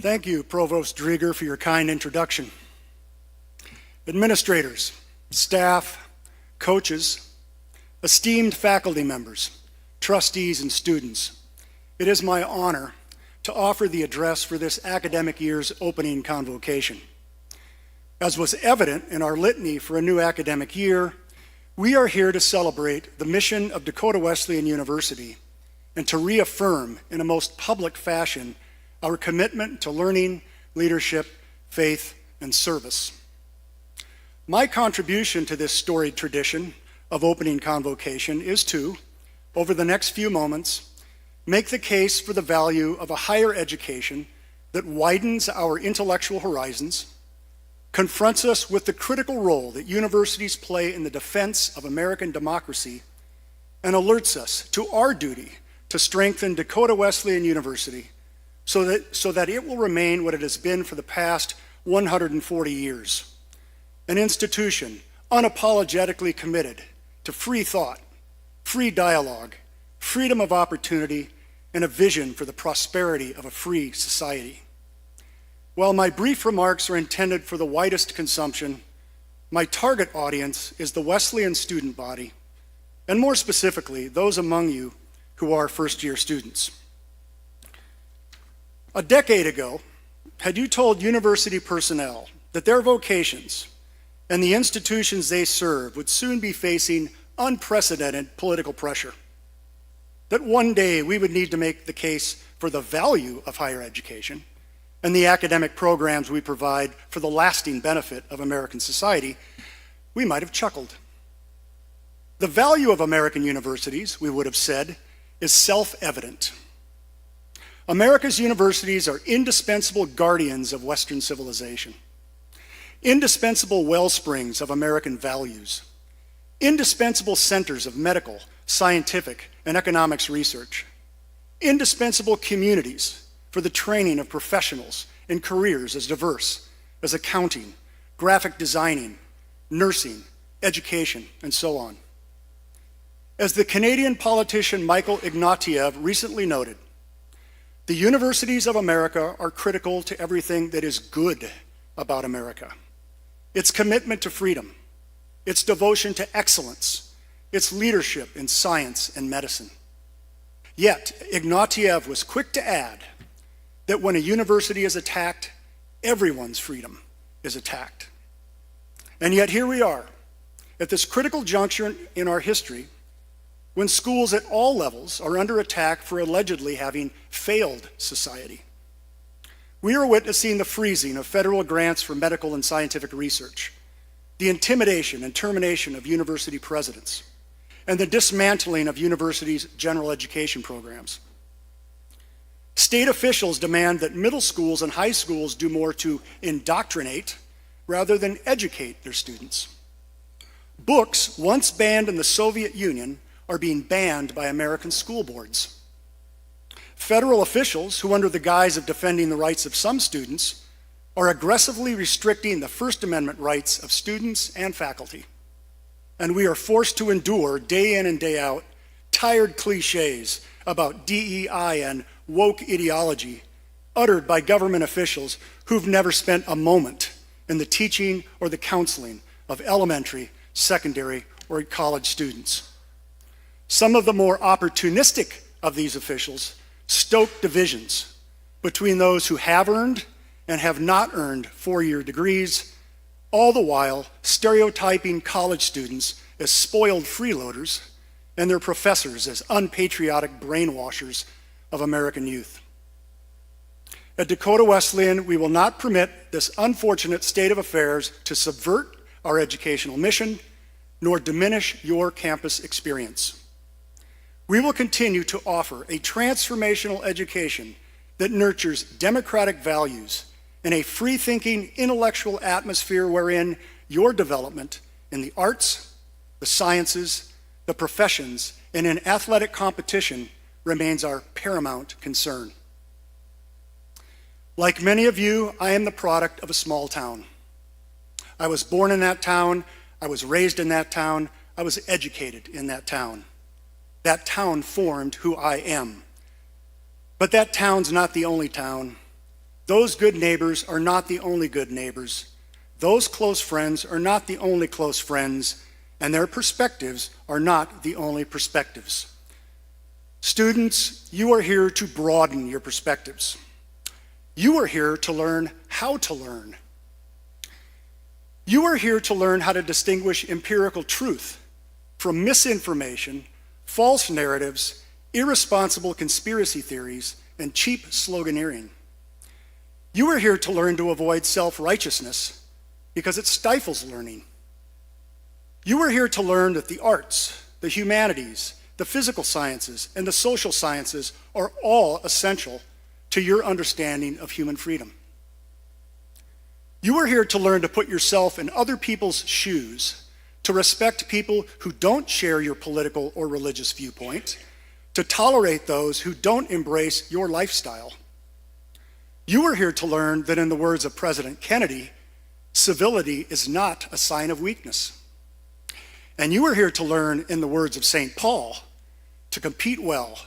Thank you, Provost Drieger, for your kind introduction. Administrators, staff, coaches, esteemed faculty members, trustees, and students, it is my honor to offer the address for this academic year's opening convocation. As was evident in our litany for a new academic year, we are here to celebrate the mission of Dakota Wesleyan University and to reaffirm in a most public fashion our commitment to learning, leadership, faith, and service. My contribution to this storied tradition of opening convocation is to, over the next few moments, make the case for the value of a higher education that widens our intellectual horizons, confronts us with the critical role that universities play in the defense of American democracy, and alerts us to our duty to strengthen Dakota Wesleyan University so that it will remain what it has been for the past 140 years, an institution unapologetically committed to free thought, free dialogue, freedom of opportunity, and a vision for the prosperity of a free society. While my brief remarks are intended for the widest consumption, my target audience is the Wesleyan student body, and more specifically, those among you who are first-year students. A decade ago, had you told university personnel that their vocations and the institutions they serve would soon be facing unprecedented political pressure, that one day we would need to make the case for the value of higher education and the academic programs we provide for the lasting benefit of American society, we might have chuckled. The value of American universities, we would have said, is self-evident. America's universities are indispensable guardians of Western civilization, indispensable wellsprings of American values, indispensable centers of medical, scientific, and economics research, indispensable communities for the training of professionals in careers as diverse as accounting, graphic designing, nursing, education, and so on. As the Canadian politician Michael Ignatieff recently noted, the universities of America are critical to everything that is good about America. Its commitment to freedom, its devotion to excellence, its leadership in science and medicine. Yet, Ignatieff was quick to add that when a university is attacked, everyone's freedom is attacked. And yet here we are, at this critical juncture in our history, when schools at all levels are under attack for allegedly having failed society. We are witnessing the freezing of federal grants for medical and scientific research, the intimidation and termination of university presidents, and the dismantling of universities' general education programs. State officials demand that middle schools and high schools do more to indoctrinate rather than educate their students. Books once banned in the Soviet Union are being banned by American school boards. Federal officials, who under the guise of defending the rights of some students, are aggressively restricting the First Amendment rights of students and faculty. And we are forced to endure, day in and day out, tired cliches about DEI and woke ideology uttered by government officials who've never spent a moment in the teaching or the counseling of elementary, secondary, or college students. Some of the more opportunistic of these officials stoke divisions between those who have earned and have not earned four-year degrees, all the while stereotyping college students as spoiled freeloaders and their professors as unpatriotic brainwashers of American youth. At Dakota Wesleyan, we will not permit this unfortunate state of affairs to subvert our educational mission, nor diminish your campus experience. We will continue to offer a transformational education that nurtures democratic values in a free-thinking intellectual atmosphere wherein your development in the arts, the sciences, the professions, and in athletic competition remains our paramount concern. Like many of you, I am the product of a small town. I was born in that town, I was raised in that town, I was educated in that town. That town formed who I am. But that town's not the only town. those good neighbors are not the only good neighbors. Those close friends are not the only close friends, and their perspectives are not the only perspectives. Students, you are here to broaden your perspectives. You are here to learn how to learn. You are here to learn how to distinguish empirical truth from misinformation, false narratives, irresponsible conspiracy theories, and cheap sloganeering. You are here to learn to avoid self-righteousness because it stifles learning. You are here to learn that the arts, the humanities, the physical sciences, and the social sciences are all essential to your understanding of human freedom. You are here to learn to put yourself in other people's shoes, to respect people who don't share your political or religious viewpoint, to tolerate those who don't embrace your lifestyle. You are here to learn that, in the words of President Kennedy, civility is not a sign of weakness. And you are here to learn, in the words of St. Paul, to compete well,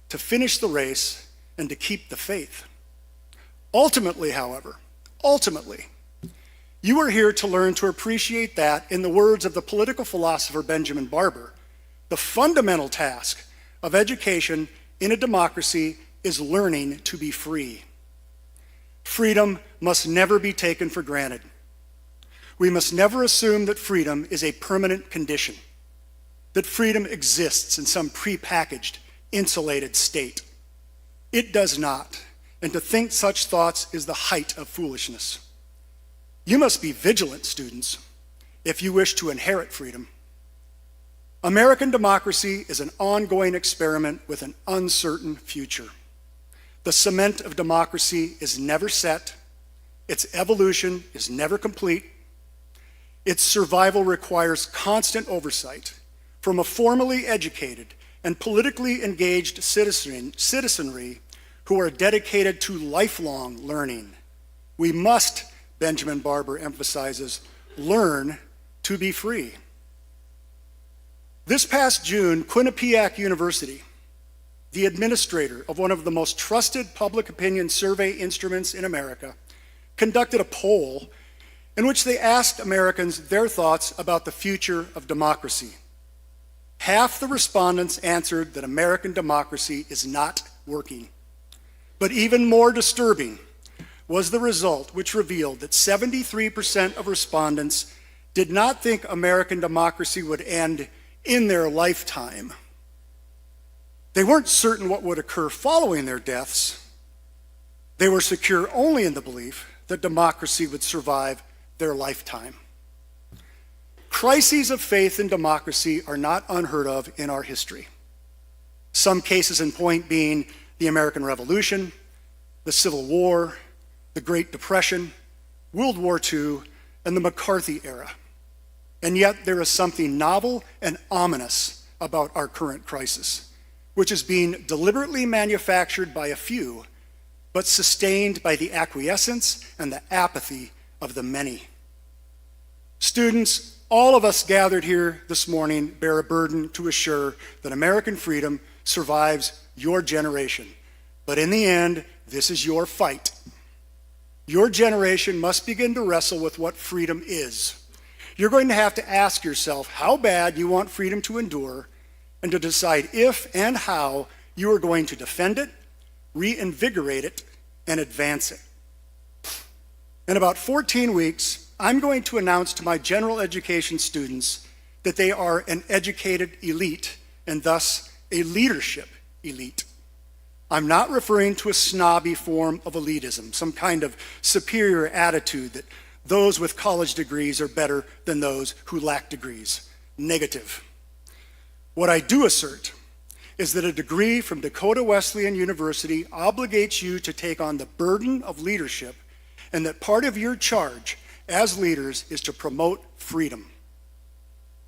to finish the race, and to keep the faith. Ultimately, however, you are here to learn to appreciate that, in the words of the political philosopher Benjamin Barber, the fundamental task of education in a democracy is learning to be free. Freedom must never be taken for granted. We must never assume that freedom is a permanent condition, that freedom exists in some prepackaged, insulated state. It does not, and to think such thoughts is the height of foolishness. You must be vigilant, students, if you wish to inherit freedom. American democracy is an ongoing experiment with an uncertain future. The cement of democracy is never set. Its evolution is never complete. Its survival requires constant oversight from a formally educated and politically engaged citizenry who are dedicated to lifelong learning. We must, Benjamin Barber emphasizes, learn to be free. This past June, Quinnipiac University, the administrator of one of the most trusted public opinion survey instruments in America, conducted a poll in which they asked Americans their thoughts about the future of democracy. Half the respondents answered that American democracy is not working. But even more disturbing was the result, which revealed that 73% of respondents did not think American democracy would end in their lifetime. They weren't certain what would occur following their deaths. They were secure only in the belief that democracy would survive their lifetime. Crises of faith in democracy are not unheard of in our history. Some cases in point being the American Revolution, the Civil War, the Great Depression, World War II, and the McCarthy era. And yet there is something novel and ominous about our current crisis, which is being deliberately manufactured by a few, but sustained by the acquiescence and the apathy of the many. Students, all of us gathered here this morning bear a burden to assure that American freedom survives your generation. But in the end, this is your fight. Your generation must begin to wrestle with what freedom is. You're going to have to ask yourself how bad you want freedom to endure, and to decide if and how you are going to defend it, reinvigorate it, and advance it. In about 14 weeks, I'm going to announce to my general education students that they are an educated elite, and thus a leadership elite. I'm not referring to a snobby form of elitism, some kind of superior attitude that those with college degrees are better than those who lack degrees. Negative. What I do assert is that a degree from Dakota Wesleyan University obligates you to take on the burden of leadership, and that part of your charge as leaders is to promote freedom.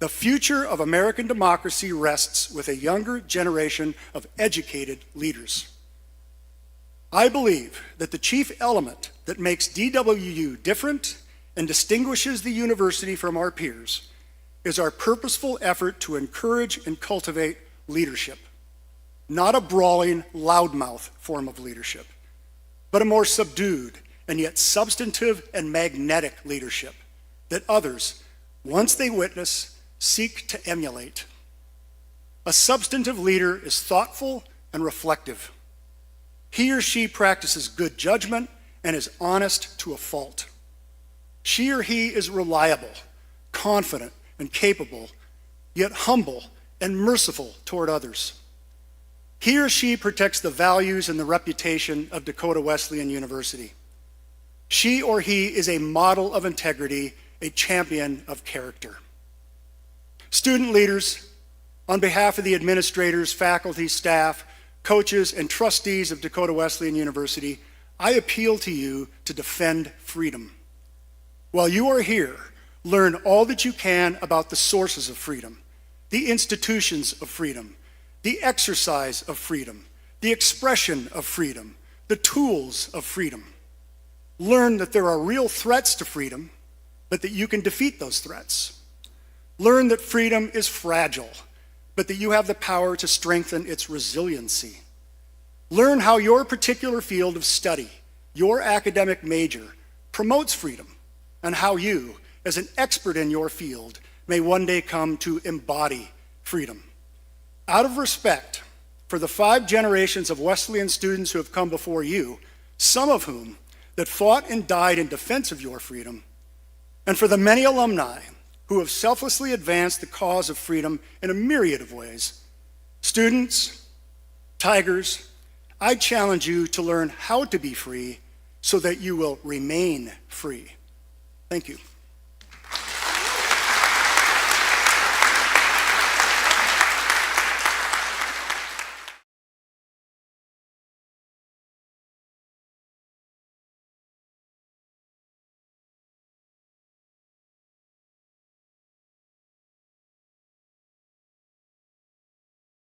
The future of American democracy rests with a younger generation of educated leaders. I believe that the chief element that makes DWU different and distinguishes the university from our peers is our purposeful effort to encourage and cultivate leadership. Not a brawling, loudmouth form of leadership, but a more subdued and yet substantive and magnetic leadership that others, once they witness, seek to emulate. A substantive leader is thoughtful and reflective. He or she practices good judgment and is honest to a fault. She or he is reliable, confident, and capable, yet humble and merciful toward others. He or she protects the values and the reputation of Dakota Wesleyan University. She or he is a model of integrity, a champion of character. Student leaders, on behalf of the administrators, faculty, staff, coaches, and trustees of Dakota Wesleyan University, I appeal to you to defend freedom. While you are here, learn all that you can about the sources of freedom, the institutions of freedom, the exercise of freedom, the expression of freedom, the tools of freedom. Learn that there are real threats to freedom, but that you can defeat those threats. Learn that freedom is fragile, but that you have the power to strengthen its resiliency. Learn how your particular field of study, your academic major, promotes freedom, and how you, as an expert in your field, may one day come to embody freedom. Out of respect for the 5 generations of Wesleyan students who have come before you, some of whom that fought and died in defense of your freedom, and for the many alumni who have selflessly advanced the cause of freedom in a myriad of ways, students, Tigers, I challenge you to learn how to be free so that you will remain free. Thank you.